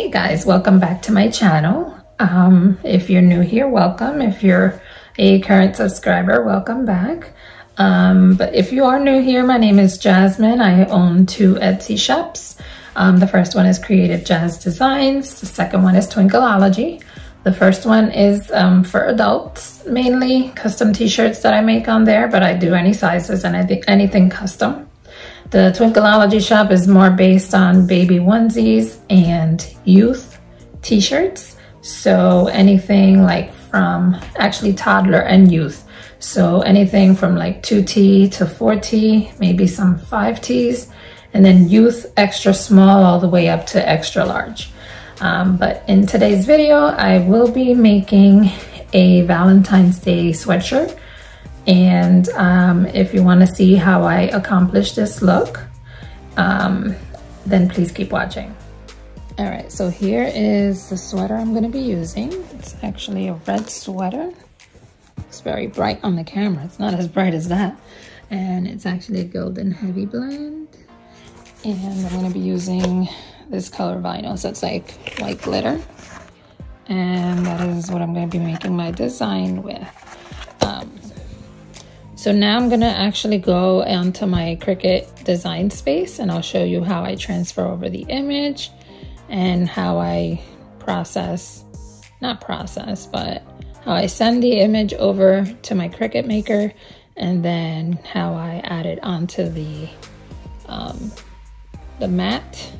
Hey guys, welcome back to my channel. If you're new here, welcome. If you're a current subscriber, welcome back. But if you are new here, my name is Jasmine. I own two Etsy shops. The first one is CreativeJasDesigns. The second one is Twinkleology. The first one is for adults, mainly custom t-shirts that I make on there, but I do any sizes and anything custom. The Twinkleology shop is more based on baby onesies and youth t-shirts. So anything like from actually toddler and youth. So anything from like 2T to 4T, maybe some 5Ts, and then youth extra small all the way up to extra large. But in today's video, I will be making a Valentine's Day sweatshirt. And if you want to see how I accomplish this look, then please keep watching. All right, so here is the sweater I'm going to be using. It's actually a red sweater. It's very bright on the camera. It's not as bright as that. And it's actually a golden heavy blend. And I'm going to be using this color vinyl, so it's like white glitter. And that is what I'm going to be making my design with. So now I'm gonna actually go onto my Cricut design space and I'll show you how I transfer over the image and how I not process, but how I send the image over to my Cricut Maker, and then how I add it onto the mat,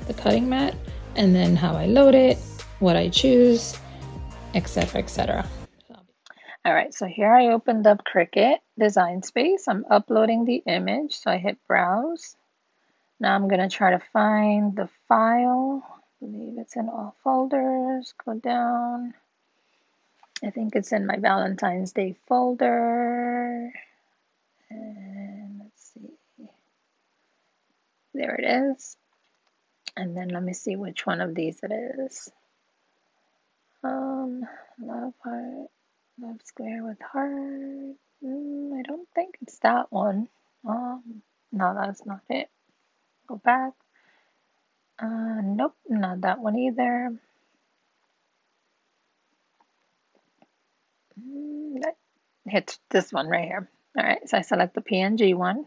the cutting mat, and then how I load it, what I choose, etc., etc. All right, so here I opened up Cricut Design Space. I'm uploading the image, so I hit Browse. Now I'm going to try to find the file. I believe it's in all folders. Go down. I think it's in my Valentine's Day folder. And let's see. There it is. And then let me see which one of these it is. Love heart. Love square with heart. I don't think it's that one. No, that's not it. Go back. Nope, not that one either. Hit this one right here. All right, so I select the PNG one.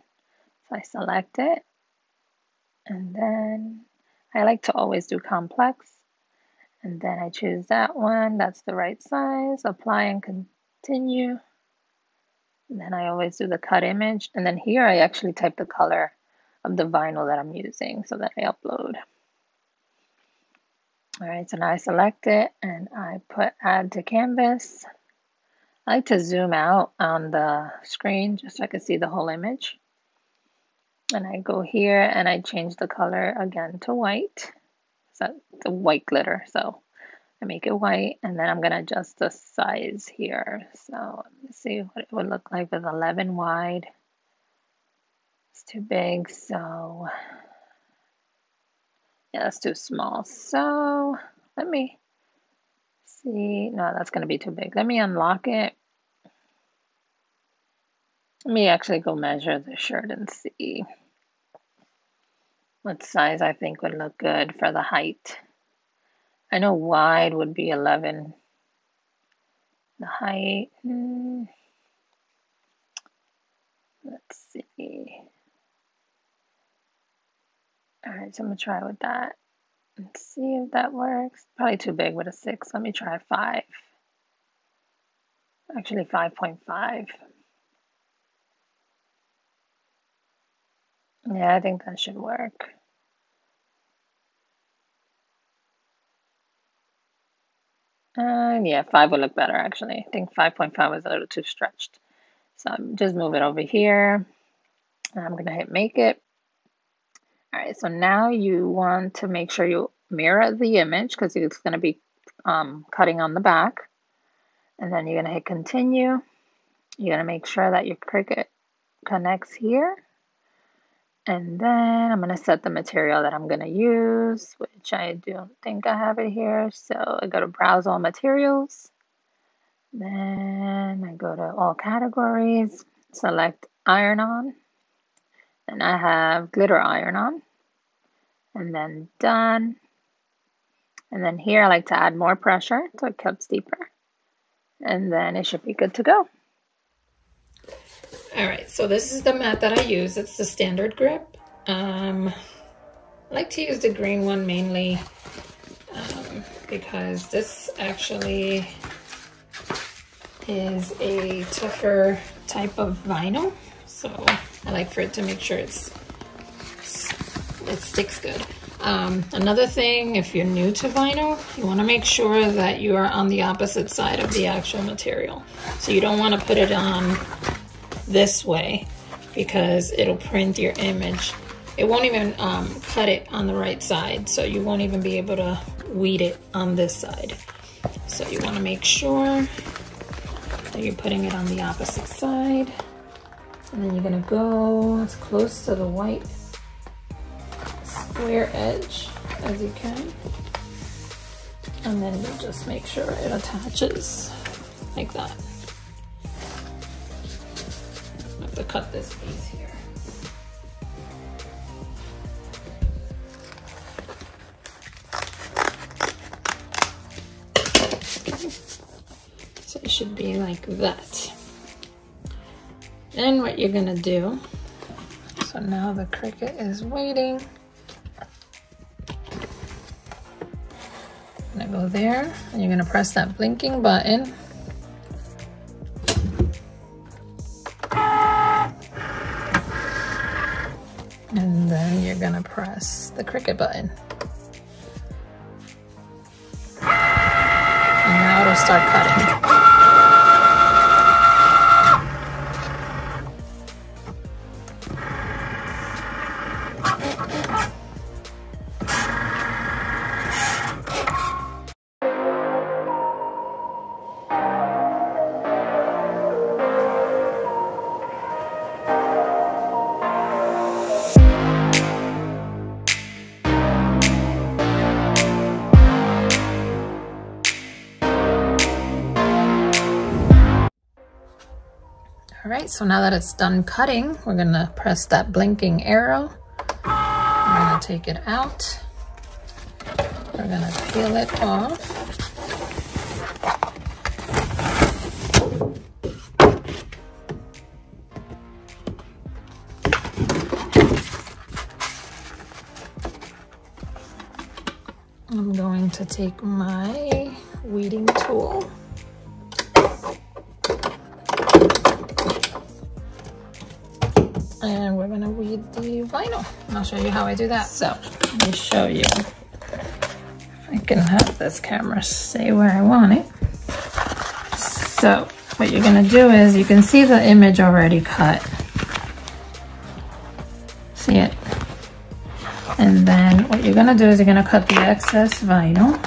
So I select it. And then I like to always do complex. And then I choose that one. That's the right size. Apply and continue. And then I always do the cut image. And then here I actually type the color of the vinyl that I'm using so that I upload. All right, so now I select it and I put add to canvas. I like to zoom out on the screen just so I can see the whole image. And I go here and I change the color again to white. So it's a white glitter, so I make it white, and then I'm going to adjust the size here. So let's see what it would look like with 11 wide. It's too big, so yeah, that's too small. So let me see. No, that's going to be too big. Let me unlock it. Let me actually go measure the shirt and see what size I think would look good for the height. I know wide would be 11. The height, let's see. All right, so I'm gonna try with that and see if that works. Probably too big with a 6. Let me try 5. Actually 5.5. Yeah, I think that should work. Yeah, 5 would look better actually. I think 5.5 was a little too stretched. So I'm just move it over here. And I'm gonna hit make it. All right, so now you want to make sure you mirror the image because it's gonna be cutting on the back. And then you're gonna hit continue. You're gonna make sure that your Cricut connects here. And then I'm going to set the material that I'm going to use, which I don't think I have it here. So I go to Browse All Materials. Then I go to All Categories, select Iron On. And I have Glitter Iron On. And then Done. And then here I like to add more pressure so it cuts deeper. And then it should be good to go. All right, so this is the mat that I use. It's the standard grip. I like to use the green one mainly because this actually is a tougher type of vinyl. So I like for it to make sure it sticks good. Another thing, if you're new to vinyl, you want to make sure that you are on the opposite side of the actual material. So you don't want to put it on this way because it'll print your image. It won't even cut it on the right side, so you won't even be able to weed it on this side. So you want to make sure that you're putting it on the opposite side. And then you're going to go as close to the white square edge as you can. And then you just make sure it attaches like that. I have to cut this piece here. So it should be like that. Then what you're gonna do, so now the Cricut is waiting. I'm gonna go there and you're gonna press that blinking button. And then you're gonna press the Cricut button. And now it'll start cutting. All right, so now that it's done cutting, we're gonna press that blinking arrow. We're gonna take it out. We're gonna peel it off. I'm going to take my weeding tool. And we're gonna weed the vinyl. And I'll show you how I do that. So let me show you. If I can have this camera stay where I want it. So what you're gonna do is, you can see the image already cut. See it? And then what you're gonna do is you're gonna cut the excess vinyl,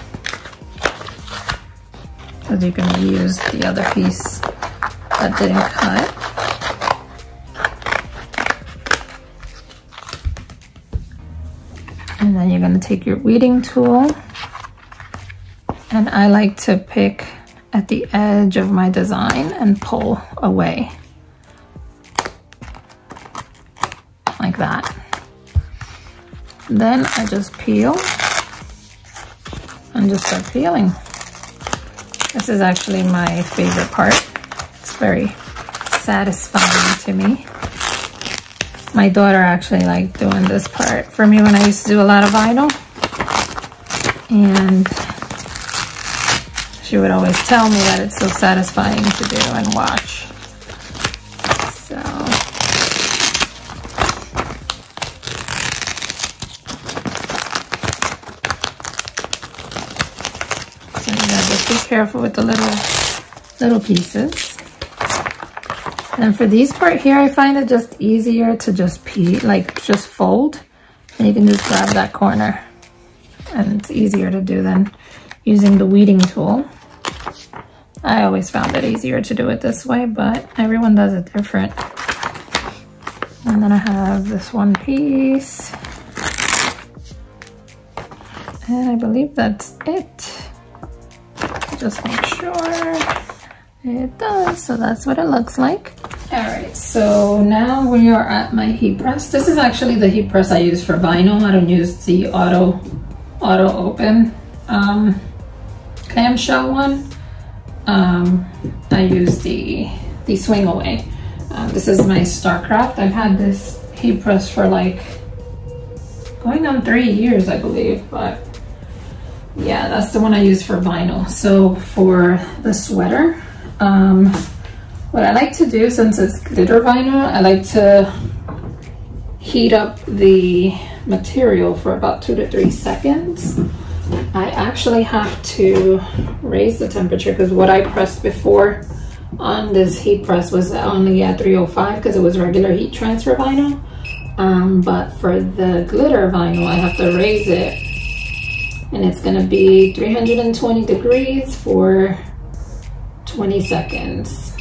because you can reuse the other piece that didn't cut. And then you're gonna take your weeding tool, and I like to pick at the edge of my design and pull away, like that. Then I just peel and just start peeling. This is actually my favorite part. It's very satisfying to me. My daughter actually liked doing this part for me when I used to do a lot of vinyl. And she would always tell me that it's so satisfying to do and watch. So, you gotta just be careful with the little pieces. And for these part here, I find it just easier to just peel, like just fold, and you can just grab that corner. And it's easier to do than using the weeding tool. I always found it easier to do it this way, but everyone does it different. And then I have this one piece. And I believe that's it. Just make sure it does. So that's what it looks like. All right, so now we are at my heat press. This is actually the heat press I use for vinyl. I don't use the auto open. clamshell one, I use the swing away. This is my StarCraft. I've had this heat press for like going on 3 years, I believe, but yeah, that's the one I use for vinyl. So for the sweater, what I like to do, since it's glitter vinyl, I like to heat up the material for about 2 to 3 seconds. I actually have to raise the temperature because what I pressed before on this heat press was only at 305 because it was regular heat transfer vinyl. But for the glitter vinyl, I have to raise it, and it's gonna be 320 degrees for 20 seconds.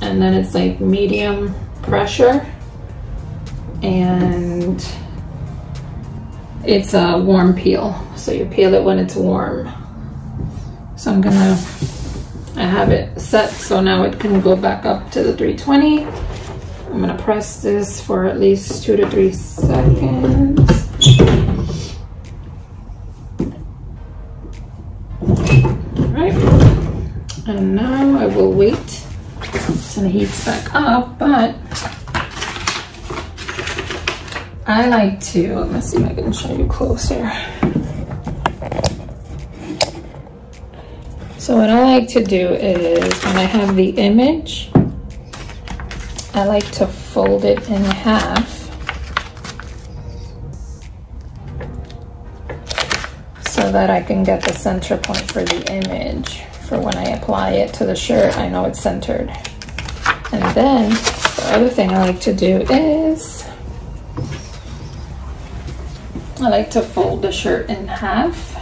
And then it's like medium pressure, and it's a warm peel. So you peel it when it's warm. So I have it set so now it can go back up to the 320. I'm gonna press this for at least 2 to 3 seconds. All right, and now I will wait until it heats back up, but I like to, let me see if I can show you closer. So what I like to do is when I have the image, I like to fold it in half so that I can get the center point for the image. For when I apply it to the shirt, I know it's centered. And then the other thing I like to do is I like to fold the shirt in half,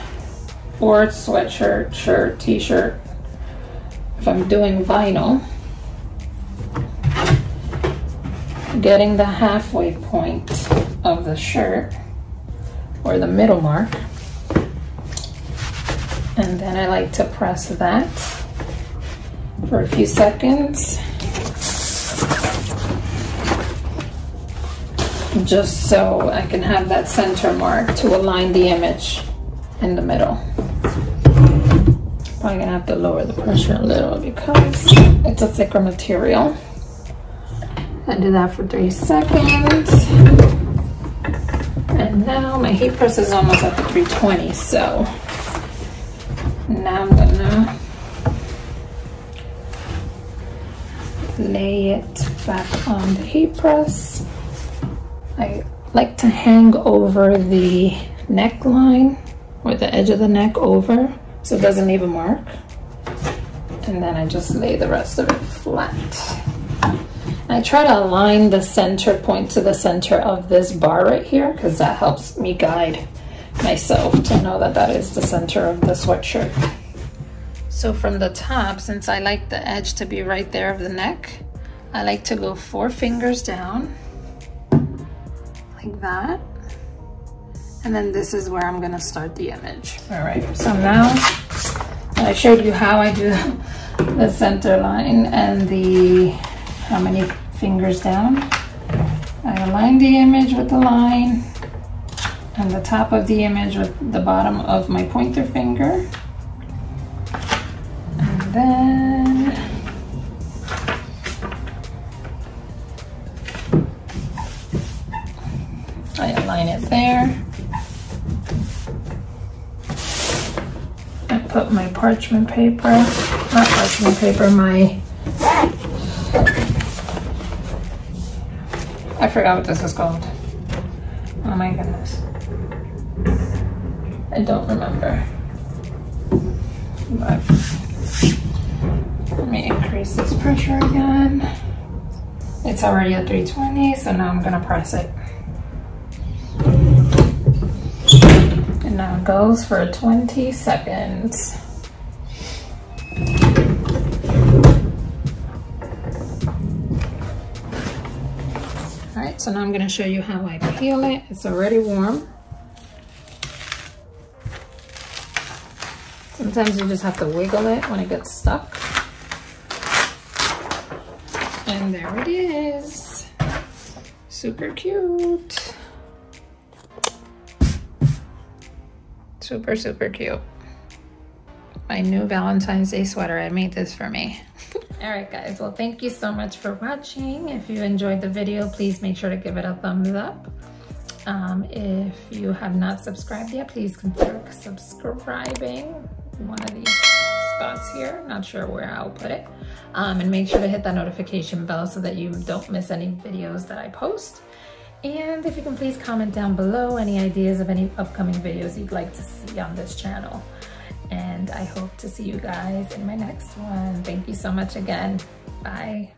or sweatshirt, shirt, t-shirt. If I'm doing vinyl, getting the halfway point of the shirt or the middle mark, and then I like to press that for a few seconds just so I can have that center mark to align the image in the middle. Probably gonna have to lower the pressure a little because it's a thicker material. I do that for 3 seconds. And now my heat press is almost at the 320, so now I'm gonna lay it back on the heat press. I like to hang over the neckline, or the edge of the neck over, so it doesn't leave a mark. And then I just lay the rest of it flat. I try to align the center point to the center of this bar right here because that helps me guide myself to know that that is the center of the sweatshirt. So from the top, since I like the edge to be right there of the neck, I like to go 4 fingers down, like that. And then this is where I'm gonna start the image. All right, so now I showed you how I do the center line and the how many fingers down. I align the image with the line and the top of the image with the bottom of my pointer finger. And then I align it there. I put my parchment paper, not parchment paper, I forgot what this is called. Oh my goodness. I don't remember. But let me increase this pressure again. It's already at 320, so now I'm gonna press it. And now it goes for 20 seconds. Alright, so now I'm going to show you how I peel it. It's already warm. Sometimes you just have to wiggle it when it gets stuck. And there it is. Super cute. Super, super cute. My new Valentine's Day sweater. I made this for me. All right, guys. Well, thank you so much for watching. If you enjoyed the video, please make sure to give it a thumbs up. If you have not subscribed yet, please consider subscribing. One of these spots here. Not sure where I'll put it. And make sure to hit that notification bell so that you don't miss any videos that I post. And if you can please comment down below any ideas of any upcoming videos you'd like to see on this channel. And I hope to see you guys in my next one. Thank you so much again. Bye.